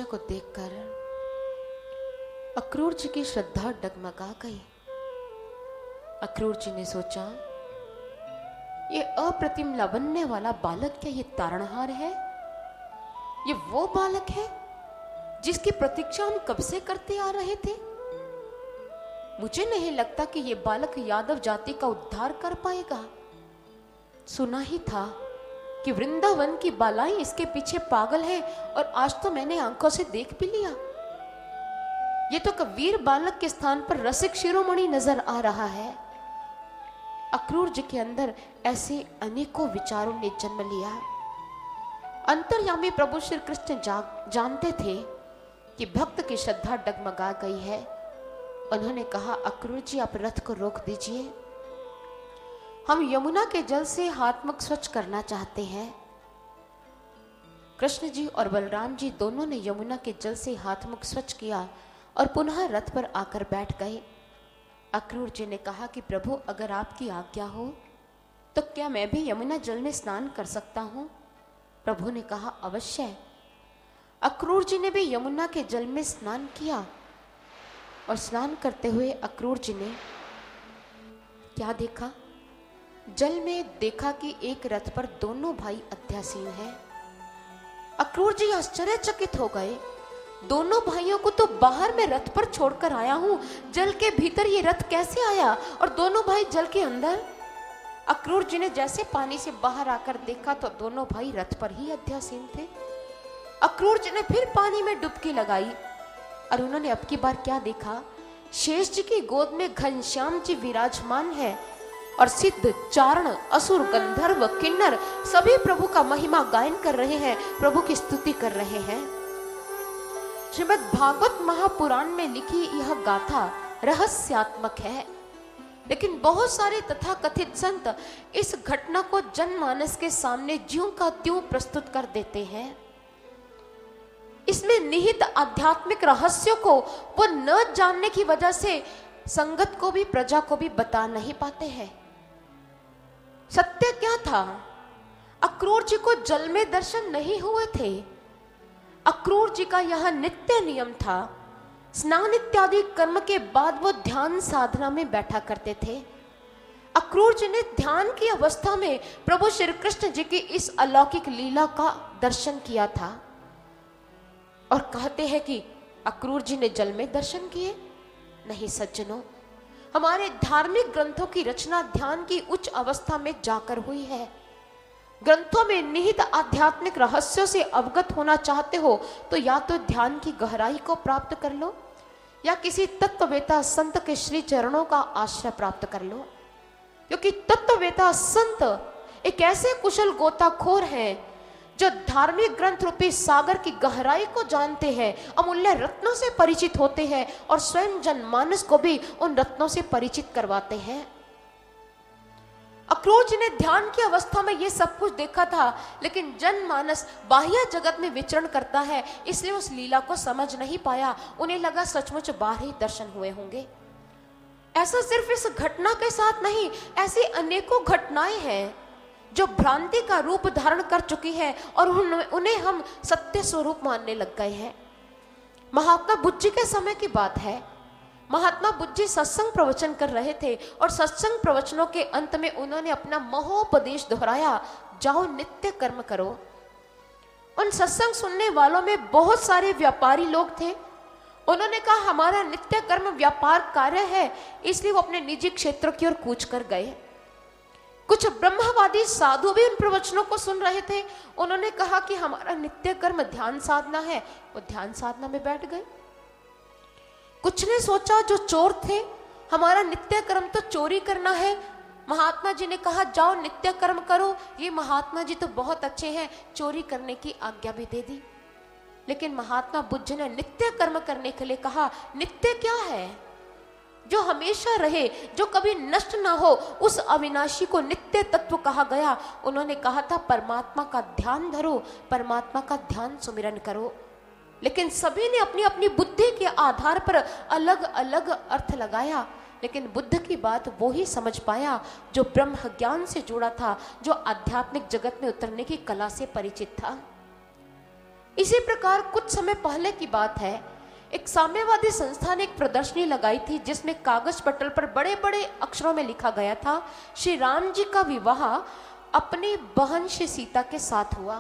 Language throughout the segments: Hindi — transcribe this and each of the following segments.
को देखकर अक्रूर जी की श्रद्धा डगमगा गई। अक्रूर जी ने सोचा, ये अप्रतिम लावण्य वाला बालक क्या ये तारणहार है? ये वो बालक है जिसकी प्रतीक्षा हम कब से करते आ रहे थे। मुझे नहीं लगता कि ये बालक यादव जाति का उद्धार कर पाएगा। सुना ही था कि वृंदावन की बालाई इसके पीछे पागल है, और आज तो मैंने आंखों से देख भी लिया। ये तो वीर बालक के स्थान पर रसिक शिरोमणि नजर आ रहा है। अक्रूर जी के अंदर ऐसे अनेकों विचारों ने जन्म लिया। अंतर्यामी प्रभु श्री कृष्ण जानते थे कि भक्त की श्रद्धा डगमगा गई है। उन्होंने कहा, अक्रूर जी आप रथ को रोक दीजिए, हम यमुना के जल से हाथ मुख स्वच्छ करना चाहते हैं। कृष्ण जी और बलराम जी दोनों ने यमुना के जल से हाथ मुख स्वच्छ किया और पुनः रथ पर आकर बैठ गए। अक्रूर जी ने कहा कि प्रभु अगर आपकी आज्ञा हो तो क्या मैं भी यमुना जल में स्नान कर सकता हूं? प्रभु ने कहा अवश्य। अक्रूर जी ने भी यमुना के जल में स्नान किया और स्नान करते हुए अक्रूर जी ने क्या देखा? जल में देखा कि एक रथ पर दोनों भाई अध्यासीन हैं। अक्रूर जी आश्चर्यचकित हो गए। दोनों भाइयों को तो बाहर में रथ पर छोड़कर आया हूं, जल के भीतर ये रथ कैसे आया? और दोनों भाई जल के अंदर। अक्रूर जी ने जैसे पानी से बाहर आकर देखा तो दोनों भाई रथ पर ही अध्यासीन थे। अक्रूर जी ने फिर पानी में डुबकी लगाई और उन्होंने अब की बार क्या देखा? शेष जी की गोद में घनश्याम जी विराजमान है और सिद्ध, चारण, असुर, गंधर्व, किन्नर सभी प्रभु का महिमा गायन कर रहे हैं, प्रभु की स्तुति कर रहे हैं। श्रीमद् भागवत महापुराण में लिखी यह गाथा रहस्यात्मक है, लेकिन बहुत सारे तथाकथित संत इस घटना को जनमानस के सामने ज्यों का त्यों प्रस्तुत कर देते हैं। इसमें निहित आध्यात्मिक रहस्यों को वो न जानने की वजह से संगत को भी, प्रजा को भी बता नहीं पाते हैं। सत्य क्या था? अक्रूर जी को जल में दर्शन नहीं हुए थे। अक्रूर जी का यह नित्य नियम था। स्नान इत्यादि कर्म के बाद वो ध्यान साधना में बैठा करते थे। अक्रूर जी ने ध्यान की अवस्था में प्रभु श्री कृष्ण जी की इस अलौकिक लीला का दर्शन किया था। और कहते हैं कि अक्रूर जी ने जल में दर्शन किए। नहीं सज्जनों, हमारे धार्मिक ग्रंथों की रचना ध्यान की उच्च अवस्था में जाकर हुई है। ग्रंथों में निहित आध्यात्मिक रहस्यों से अवगत होना चाहते हो तो या तो ध्यान की गहराई को प्राप्त कर लो या किसी तत्ववेता संत के श्री चरणों का आश्रय प्राप्त कर लो, क्योंकि तत्ववेता संत एक ऐसे कुशल गोताखोर हैं जो धार्मिक ग्रंथ रूपी सागर की गहराई को जानते हैं, अमूल्य रत्नों से परिचित होते हैं और स्वयं जनमानस को भी उन रत्नों से परिचित करवाते हैं। अक्रूर जी ने ध्यान की अवस्था में ये सब कुछ देखा था, लेकिन जनमानस बाह्य जगत में विचरण करता है, इसलिए उस लीला को समझ नहीं पाया। उन्हें लगा सचमुच बाहर ही दर्शन हुए होंगे। ऐसा सिर्फ इस घटना के साथ नहीं, ऐसी अनेकों घटनाएं हैं जो भ्रांति का रूप धारण कर चुकी है और उन्हें हम सत्य स्वरूप मानने लग गए हैं। महात्मा बुद्ध जी के समय की बात है। महात्मा बुद्ध जी सत्संग प्रवचन कर रहे थे और सत्संग प्रवचनों के अंत में उन्होंने अपना महोपदेश दोहराया, जाओ नित्य कर्म करो। उन सत्संग सुनने वालों में बहुत सारे व्यापारी लोग थे। उन्होंने कहा हमारा नित्य कर्म व्यापार कार्य है, इसलिए वो अपने निजी क्षेत्र की ओर कूच कर गए। कुछ ब्रह्मवादी साधु भी उन प्रवचनों को सुन रहे थे। उन्होंने कहा कि हमारा नित्य कर्म ध्यान साधना है, वो ध्यान साधना में बैठ गए। कुछ ने सोचा जो चोर थे, हमारा नित्य कर्म तो चोरी करना है। महात्मा जी ने कहा जाओ नित्य कर्म करो। ये महात्मा जी तो बहुत अच्छे हैं, चोरी करने की आज्ञा भी दे दी। लेकिन महात्मा बुद्ध ने नित्य कर्म करने के लिए कहा, नित्य क्या है? जो हमेशा रहे, जो कभी नष्ट ना हो, उस अविनाशी को नित्य तत्व कहा गया। उन्होंने कहा था परमात्मा का ध्यान धरो, परमात्मा का ध्यान सुमिरन करो। लेकिन सभी ने अपनी अपनी बुद्धि के आधार पर अलग अलग अर्थ लगाया, लेकिन बुद्ध की बात वो ही समझ पाया जो ब्रह्म ज्ञान से जुड़ा था, जो आध्यात्मिक जगत में उतरने की कला से परिचित था। इसी प्रकार कुछ समय पहले की बात है, एक साम्यवादी संस्था ने एक प्रदर्शनी लगाई थी जिसमें कागज पटल पर बड़े बड़े अक्षरों में लिखा गया था, श्री राम जी का विवाह अपनी बहन श्री सीता के साथ हुआ।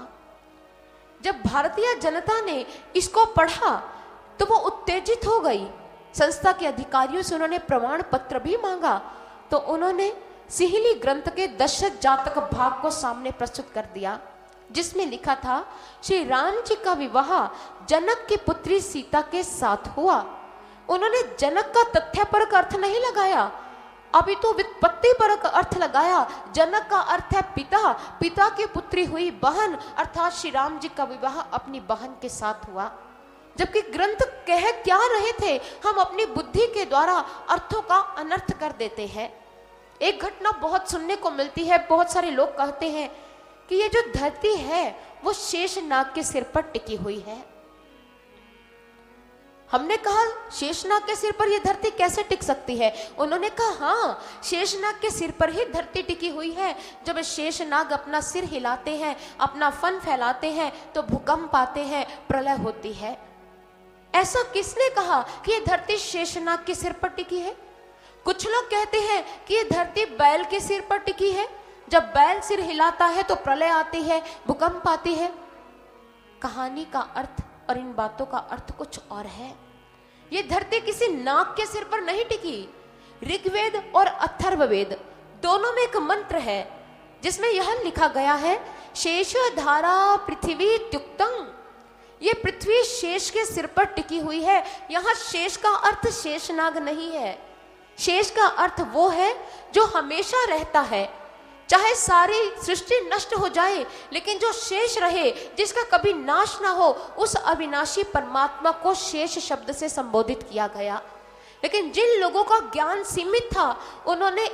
जब भारतीय जनता ने इसको पढ़ा तो वो उत्तेजित हो गई। संस्था के अधिकारियों से उन्होंने प्रमाण पत्र भी मांगा, तो उन्होंने सिहली ग्रंथ के दशरथ जातक भाग को सामने प्रस्तुत कर दिया, जिसमें लिखा था, श्री राम जी का विवाह जनक की पुत्री सीता के साथ हुआ। उन्होंने जनक का तथ्यपरक अर्थ नहीं लगाया, अभी तो व्युत्पत्ति परक अर्थ लगाया। जनक का अर्थ है पिता, पिता की पुत्री हुई बहन, अर्थात श्री राम जी का विवाह अपनी बहन के साथ हुआ। जबकि ग्रंथ कह क्या रहे थे, हम अपनी बुद्धि के द्वारा अर्थों का अनर्थ कर देते हैं। एक घटना बहुत सुनने को मिलती है, बहुत सारे लोग कहते हैं कि ये जो धरती है वो शेषनाग के सिर पर टिकी हुई है। हमने कहा शेषनाग के सिर पर यह धरती कैसे टिक सकती है? उन्होंने कहा हाँ, शेषनाग के सिर पर ही धरती टिकी हुई है। जब शेषनाग अपना सिर हिलाते हैं, अपना फन फैलाते हैं, तो भूकंप आते हैं, प्रलय होती है। ऐसा किसने कहा कि यह धरती शेषनाग के सिर पर टिकी है? कुछ लोग कहते हैं कि यह धरती बैल के सिर पर टिकी है, जब बैल सिर हिलाता है तो प्रलय आती है, भूकंप आती है। कहानी का अर्थ और इन बातों का अर्थ कुछ और है। ये धरती किसी नाग के सिर पर नहीं टिकी। ऋग्वेद और अथर्ववेद दोनों में एक मंत्र है जिसमें यह लिखा गया है, शेष धारा पृथ्वी त्युक्तं। ये पृथ्वी शेष के सिर पर टिकी हुई है। यहां शेष का अर्थ शेषनाग नहीं है। शेष का अर्थ वो है जो हमेशा रहता है, चाहे सारी सृष्टि नष्ट हो जाए, लेकिन जो शेष रहे, जिसका कभी नाश ना हो, उस अविनाशी परमात्मा को शेष शब्द से संबोधित किया गया। लेकिन जिन लोगों का ज्ञान सीमित था, उन्होंने